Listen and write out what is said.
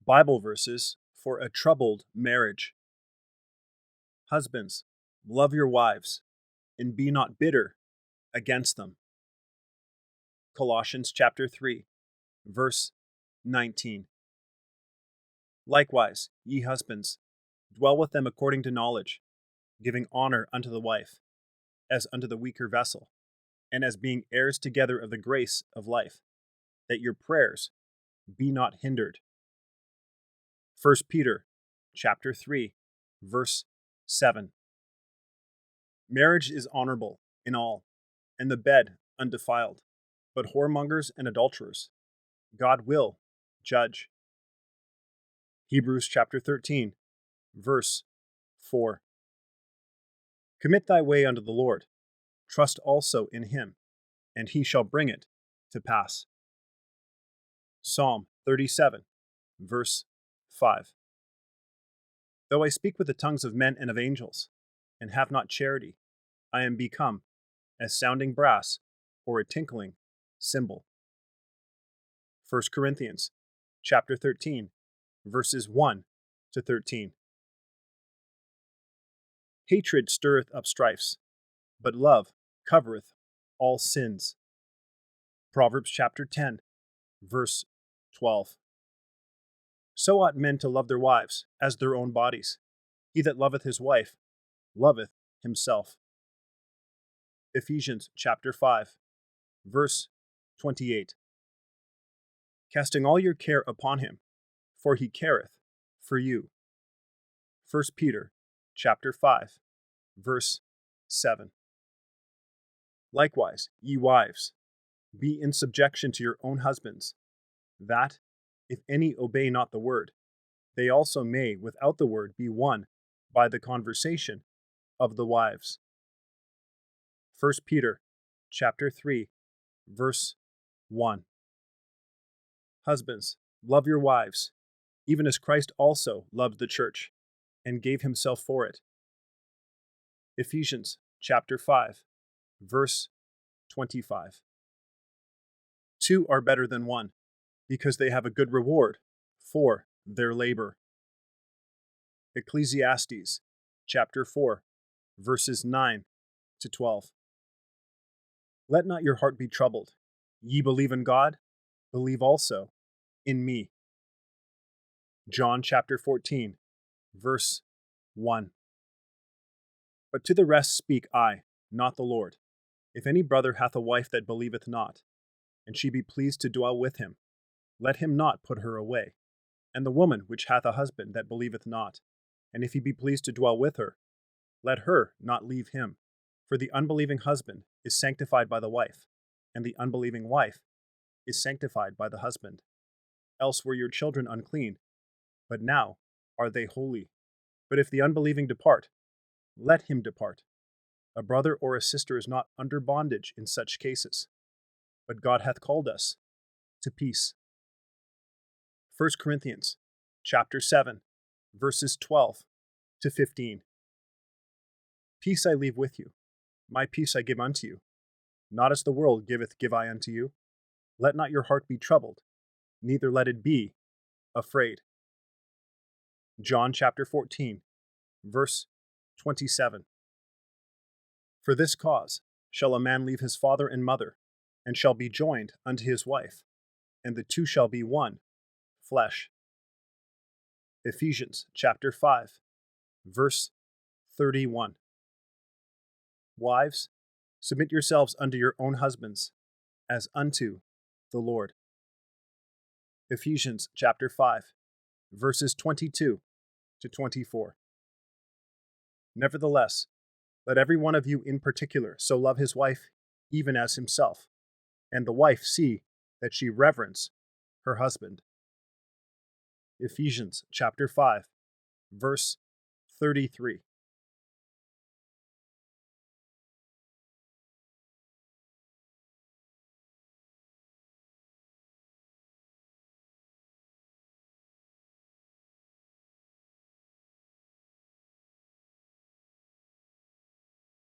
Bible verses for a troubled marriage. Husbands, love your wives, and be not bitter against them. Colossians chapter 3, verse 19. Likewise, ye husbands, dwell with them according to knowledge, giving honor unto the wife, as unto the weaker vessel, and as being heirs together of the grace of life, that your prayers be not hindered. 1 Peter chapter 3, verse 7. Marriage is honorable in all, and the bed undefiled, but whoremongers and adulterers God will judge. Hebrews chapter 13, verse 4. Commit thy way unto the Lord, trust also in him, and he shall bring it to pass. Psalm 37, verse 5. Though I speak with the tongues of men and of angels, and have not charity, I am become as sounding brass or a tinkling cymbal. 1 Corinthians chapter 13, verses 1 to 13. Hatred stirreth up strifes, but love covereth all sins. Proverbs chapter 10, verse 12. So ought men to love their wives as their own bodies. He that loveth his wife loveth himself. Ephesians chapter 5, verse 28. Casting all your care upon him, for he careth for you. 1 Peter chapter 5, verse 7. Likewise, ye wives, be in subjection to your own husbands, that, if any obey not the word, they also may without the word be won by the conversation of the wives. 1 Peter chapter 3, verse 1. Husbands, love your wives, even as Christ also loved the church, and gave himself for it. Ephesians chapter 5, verse 25. Two are better than one, because they have a good reward for their labor. Ecclesiastes chapter 4, verses 9 to 12. Let not your heart be troubled. Ye believe in God, believe also in me. John chapter 14, verse 1. But to the rest speak I, not the Lord. If any brother hath a wife that believeth not, and she be pleased to dwell with him, let him not put her away. And the woman which hath a husband that believeth not, and if he be pleased to dwell with her, let her not leave him. For the unbelieving husband is sanctified by the wife, and the unbelieving wife is sanctified by the husband. Else were your children unclean, but now are they holy. But if the unbelieving depart, let him depart. A brother or a sister is not under bondage in such cases, but God hath called us to peace. 1 Corinthians chapter 7, verses 12 to 15. Peace I leave with you, my peace I give unto you. Not as the world giveth, give I unto you. Let not your heart be troubled, neither let it be afraid. John chapter 14, verse 27. For this cause shall a man leave his father and mother, and shall be joined unto his wife, and the two shall be one flesh. Ephesians chapter 5, verse 31. Wives, submit yourselves unto your own husbands, as unto the Lord. Ephesians chapter 5, verses 22 to 24. Nevertheless, let every one of you in particular so love his wife even as himself, and the wife see that she reverence her husband. Ephesians chapter 5, verse 33.